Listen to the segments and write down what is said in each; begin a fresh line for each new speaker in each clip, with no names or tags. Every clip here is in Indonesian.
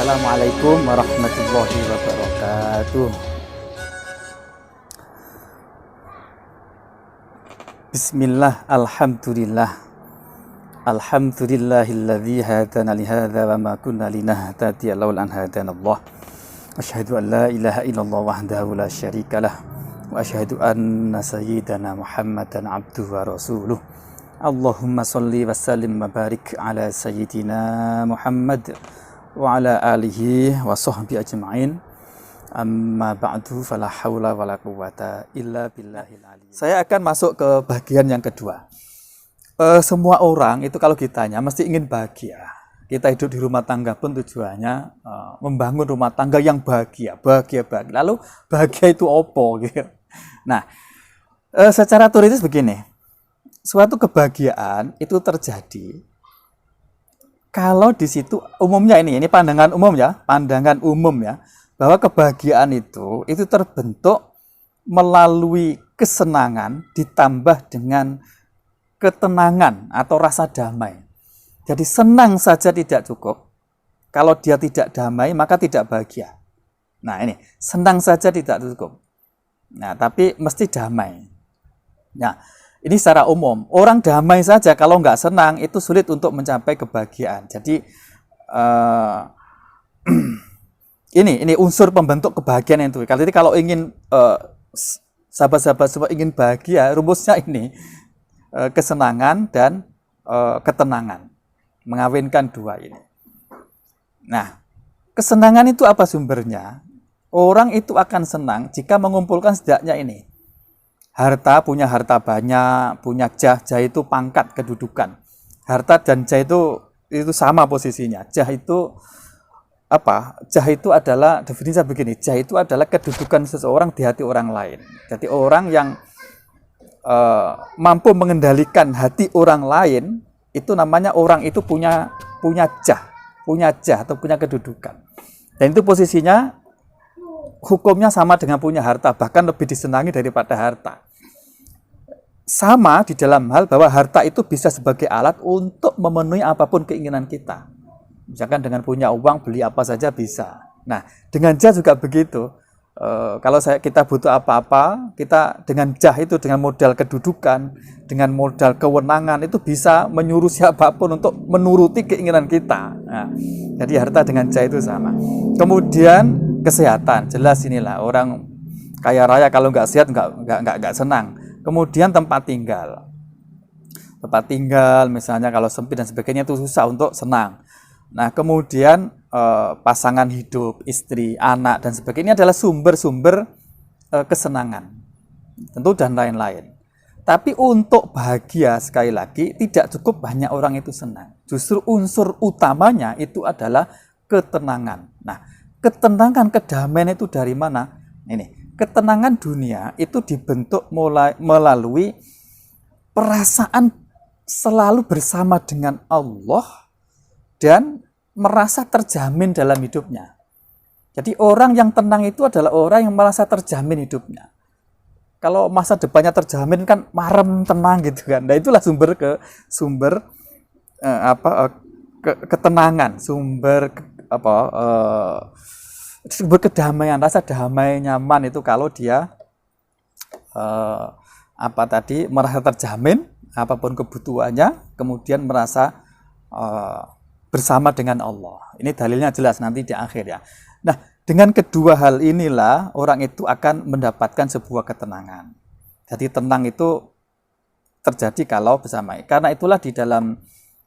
Assalamualaikum warahmatullahi wabarakatuh. Bismillah, alhamdulillah. Alhamdulillahilladzi hadana lihadza wa ma kunna linahtadiya laula an hadanallah. Asyhadu an la ilaha illallah wahdahu la syarikalah wa asyhadu anna sayyidana Muhammadan abduhu wa rasuluh. Allahumma sholli wa sallim wa barik ala sayyidina Muhammad wa ala alihi wa sahbihi ajma'in. Amma ba'du fala haula wala quwata illa billahil aliyyil. Saya akan masuk ke bagian yang kedua. Semua orang itu kalau ditanya mesti ingin bahagia. Kita hidup di rumah tangga pun tujuannya membangun rumah tangga yang bahagia. Lalu bahagia itu apa gitu. Nah, secara teoritis begini. Suatu kebahagiaan itu terjadi kalau di situ umumnya ini pandangan umum ya, bahwa kebahagiaan itu terbentuk melalui kesenangan ditambah dengan ketenangan atau rasa damai. Jadi senang saja tidak cukup. Kalau dia tidak damai maka tidak bahagia. Nah ini, senang saja tidak cukup. Nah, tapi mesti damai. Nah, ini secara umum, orang damai saja kalau nggak senang itu sulit untuk mencapai kebahagiaan. Jadi ini unsur pembentuk kebahagiaan itu. Jadi kalau ingin sahabat-sahabat semua ingin bahagia, rumusnya ini kesenangan dan ketenangan, mengawinkan dua ini. Nah, kesenangan itu apa sumbernya? Orang itu akan senang jika mengumpulkan setidaknya ini. Harta, punya harta banyak, punya jah itu pangkat kedudukan. Harta dan jah itu sama posisinya. Jah itu apa? Jah itu adalah, definisinya begini, jah itu adalah kedudukan seseorang di hati orang lain. Jadi orang yang mampu mengendalikan hati orang lain, itu namanya orang itu punya jah atau punya kedudukan. Dan itu posisinya hukumnya sama dengan punya harta, bahkan lebih disenangi daripada harta. Sama di dalam hal bahwa harta itu bisa sebagai alat untuk memenuhi apapun keinginan kita. Misalkan dengan punya uang beli apa saja bisa. Nah, dengan jah juga begitu. Kalau kita butuh apa-apa, kita dengan jah itu, dengan modal kedudukan, dengan modal kewenangan itu bisa menyuruh siapapun untuk menuruti keinginan kita. Nah, jadi harta dengan jah itu sama. Kemudian kesehatan, jelas inilah orang kaya raya kalau nggak sehat nggak senang. Kemudian tempat tinggal misalnya kalau sempit dan sebagainya itu susah untuk senang. Nah, kemudian pasangan hidup, istri, anak dan sebagainya adalah sumber-sumber kesenangan, tentu dan lain-lain. Tapi untuk bahagia sekali lagi tidak cukup banyak orang itu senang. Justru unsur utamanya itu adalah ketenangan. Nah, ketenangan, kedamaian itu dari mana? Ini. Ketenangan dunia itu dibentuk melalui perasaan selalu bersama dengan Allah dan merasa terjamin dalam hidupnya. Jadi orang yang tenang itu adalah orang yang merasa terjamin hidupnya. Kalau masa depannya terjamin kan marem, tenang gitu kan. Nah, itulah sumber ketenangan, sumber kedamaian, rasa damai, nyaman itu kalau dia merasa terjamin apapun kebutuhannya, kemudian merasa bersama dengan Allah. Ini dalilnya jelas nanti di akhir ya. Nah, dengan kedua hal inilah orang itu akan mendapatkan sebuah ketenangan. Jadi tenang itu terjadi kalau bersama. Karena itulah di dalam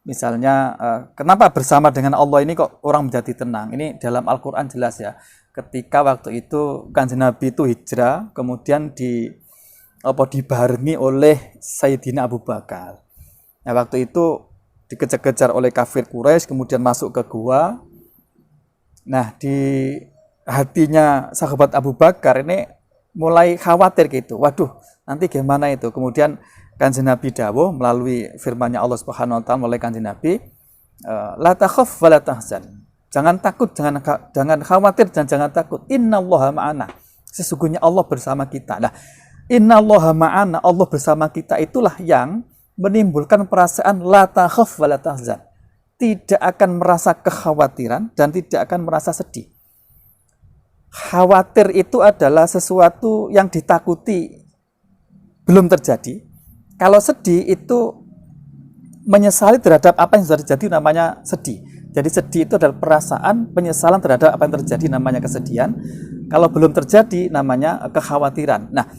misalnya, kenapa bersama dengan Allah ini kok orang menjadi tenang? Ini dalam Al-Quran jelas ya. Ketika waktu itu Kanjeng Nabi itu hijrah, kemudian dibarengi oleh Sayyidina Abu Bakar. Nah, waktu itu dikejar-kejar oleh kafir Quraisy, kemudian masuk ke gua. Nah, di hatinya sahabat Abu Bakar ini mulai khawatir gitu. Waduh, nanti gimana itu? Kemudian Kanjeng Nabi dawuh melalui firman-Nya Allah Subhanahu wa taala oleh Kanjeng Nabi, la takhaf wa la tahzan. Jangan takut, jangan khawatir dan jangan takut. Innallaha ma'ana. Sesungguhnya Allah bersama kita. Nah, innallaha ma'ana, Allah bersama kita itulah yang menimbulkan perasaan la takhaf wa la tahzan. tidak akan merasa kekhawatiran dan tidak akan merasa sedih. Khawatir itu adalah sesuatu yang ditakuti belum terjadi. Kalau sedih itu menyesali terhadap apa yang sudah terjadi, namanya sedih. Jadi sedih itu adalah perasaan penyesalan terhadap apa yang terjadi, namanya kesedihan. Kalau belum terjadi namanya kekhawatiran. Nah,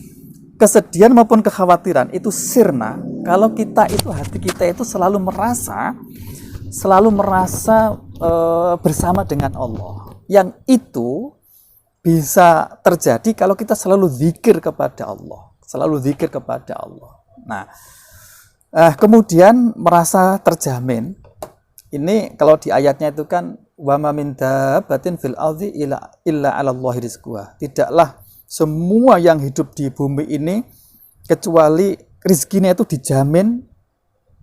kesedihan maupun kekhawatiran itu sirna kalau kita itu, hati kita itu selalu merasa bersama dengan Allah. Yang itu bisa terjadi kalau kita selalu zikir kepada Allah, Nah, kemudian merasa terjamin. Ini kalau di ayatnya itu kan wa ma min dabbatin fil ardi illa 'alallahi rizquha. Tidaklah semua yang hidup di bumi ini kecuali rezekinya itu dijamin,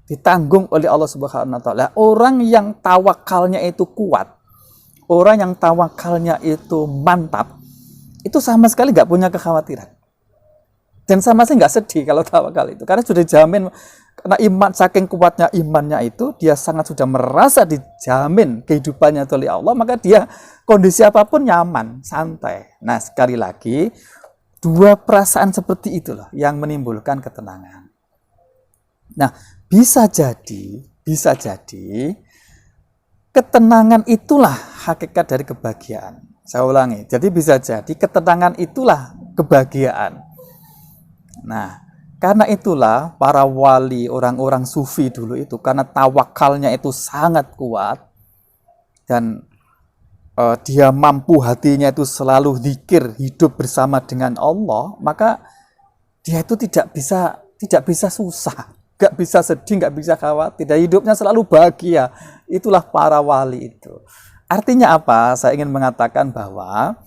ditanggung oleh Allah Subhanahu wa taala. Orang yang tawakalnya itu kuat, orang yang tawakalnya itu mantap, itu sama sekali nggak punya kekhawatiran. Dan sama sekali nggak sedih kalau tawakal itu. Karena sudah dijamin, karena iman, saking kuatnya imannya itu, dia sangat sudah merasa dijamin kehidupannya oleh Allah, maka dia kondisi apapun nyaman, santai. Nah, sekali lagi, dua perasaan seperti itulah yang menimbulkan ketenangan. Nah, bisa jadi ketenangan itulah hakikat dari kebahagiaan. Saya ulangi, jadi bisa jadi ketenangan itulah kebahagiaan. Nah, karena itulah para wali, orang-orang sufi dulu itu, karena tawakalnya itu sangat kuat, dan dia mampu hatinya itu selalu zikir, hidup bersama dengan Allah, maka dia itu tidak bisa susah, nggak bisa sedih, nggak bisa khawatir, dan hidupnya selalu bahagia. Itulah para wali itu. Artinya apa? Saya ingin mengatakan bahwa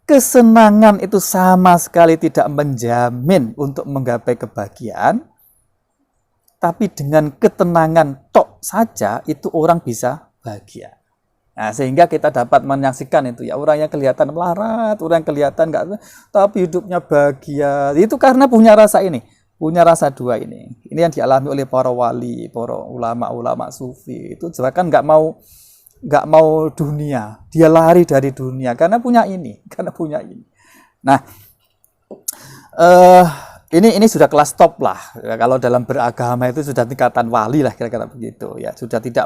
kesenangan itu sama sekali tidak menjamin untuk menggapai kebahagiaan, tapi dengan ketenangan tok saja itu orang bisa bahagia. Nah, sehingga kita dapat menyaksikan itu ya, orang yang kelihatan melarat, orang yang kelihatan enggak, tapi hidupnya bahagia. Itu karena punya rasa ini, punya rasa dua ini. Ini yang dialami oleh para wali, para ulama-ulama sufi. Itu bahkan enggak mau dunia, dia lari dari dunia karena punya ini. Nah, ini sudah kelas top lah. Kalau dalam beragama itu sudah tingkatan wali lah, kira-kira begitu ya. Sudah tidak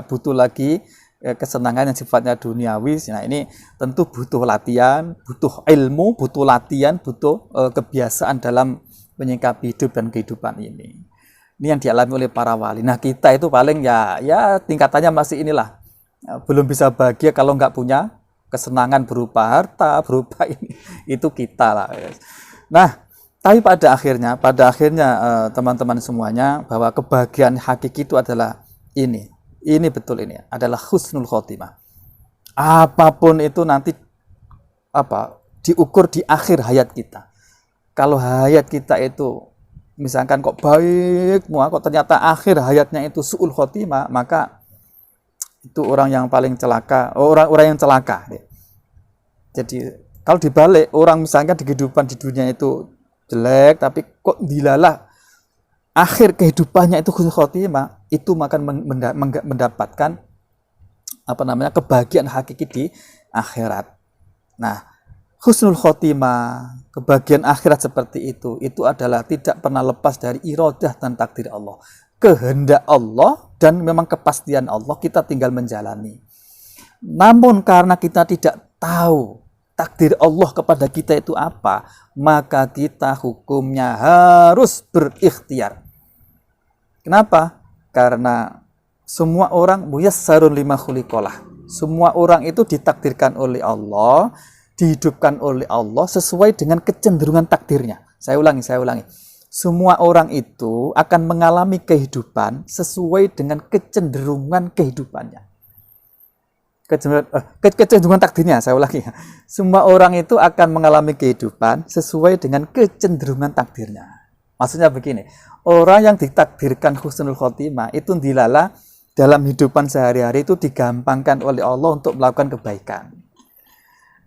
butuh lagi kesenangan yang sifatnya duniawi. Nah, ini tentu butuh latihan, butuh ilmu, butuh latihan, butuh kebiasaan dalam menyikapi hidup dan kehidupan ini. Ini yang dialami oleh para wali. Nah, kita itu paling ya tingkatannya masih inilah. Belum bisa bahagia kalau nggak punya kesenangan berupa harta, berupa ini, itu kita lah. Nah, tapi pada akhirnya teman-teman semuanya, bahwa kebahagiaan hakiki itu adalah ini adalah husnul khotimah. Apapun itu nanti diukur di akhir hayat kita. Kalau hayat kita itu misalkan kok baik, kok ternyata akhir hayatnya itu su'ul khotimah, maka itu orang yang paling celaka, orang yang celaka. Jadi kalau dibalik, orang misalkan di kehidupan di dunia itu jelek, tapi kok dilalah akhir kehidupannya itu husnul khotimah, itu akan mendapatkan kebahagiaan hakiki di akhirat. Nah, husnul khotimah, kebahagiaan akhirat seperti itu adalah tidak pernah lepas dari iradah dan takdir Allah. Kehendak Allah dan memang kepastian Allah, kita tinggal menjalani. Namun karena kita tidak tahu takdir Allah kepada kita itu apa, maka kita hukumnya harus berikhtiar. Kenapa? Karena semua orang muyassarun lima khuliqalah. Semua orang itu ditakdirkan oleh Allah, dihidupkan oleh Allah sesuai dengan kecenderungan takdirnya. Saya ulangi. Semua orang itu akan mengalami kehidupan sesuai dengan kecenderungan kehidupannya. Kecenderungan takdirnya, saya ulangi. Semua orang itu akan mengalami kehidupan sesuai dengan kecenderungan takdirnya. Maksudnya begini, orang yang ditakdirkan husnul khotimah itu dilala dalam hidupan sehari-hari itu digampangkan oleh Allah untuk melakukan kebaikan.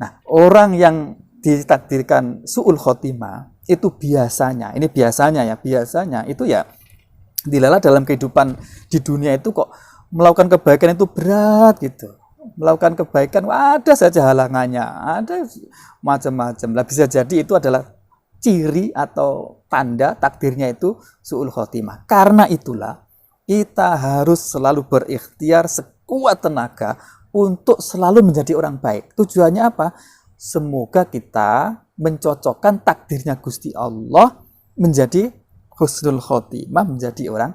Nah, orang yang ditakdirkan su'ul khotimah itu biasanya itu ya dilala dalam kehidupan di dunia itu kok melakukan kebaikan itu berat gitu. Melakukan kebaikan ada saja halangannya, ada macam-macam. Lah bisa jadi itu adalah ciri atau tanda takdirnya itu su'ul khotimah. Karena itulah kita harus selalu berikhtiar sekuat tenaga untuk selalu menjadi orang baik. Tujuannya apa? Semoga kita mencocokkan takdirnya Gusti Allah menjadi husnul khotimah, menjadi orang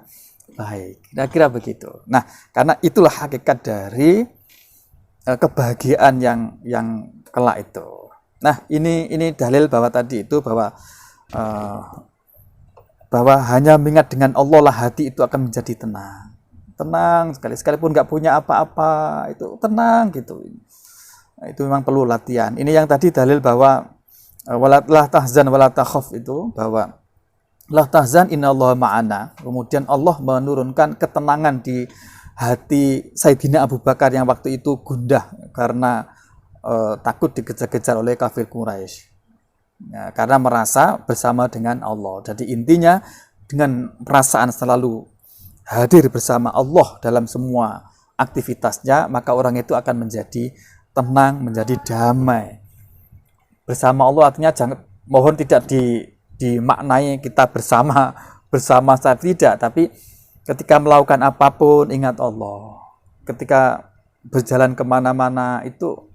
baik. Kira-kira begitu. Nah, karena itulah hakikat dari kebahagiaan yang kelak itu. Nah, ini dalil bahwa tadi itu bahwa hanya mengingat dengan Allah lah hati itu akan menjadi tenang. Tenang sekali, sekalipun nggak punya apa-apa itu tenang gitu. Itu memang perlu latihan. Ini yang tadi dalil bahwa la tahzan wala takhaf itu, bahwa la tahzan innallaha ma'ana. Kemudian Allah menurunkan ketenangan di hati Sayyidina Abu Bakar yang waktu itu gundah karena takut dikejar-kejar oleh kafir Quraisy. Ya, karena merasa bersama dengan Allah. Jadi intinya dengan perasaan selalu hadir bersama Allah dalam semua aktivitasnya, maka orang itu akan menjadi tenang, menjadi damai. Bersama Allah artinya mohon tidak dimaknai kita bersama saat tidak, tapi ketika melakukan apapun ingat Allah. Ketika berjalan kemana-mana itu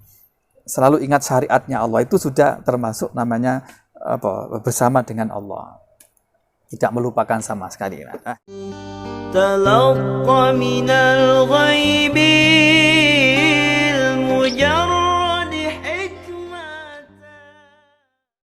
selalu ingat syariatnya Allah, itu sudah termasuk namanya bersama dengan Allah. Tidak melupakan sama sekali. تلقى من الغيب المجرد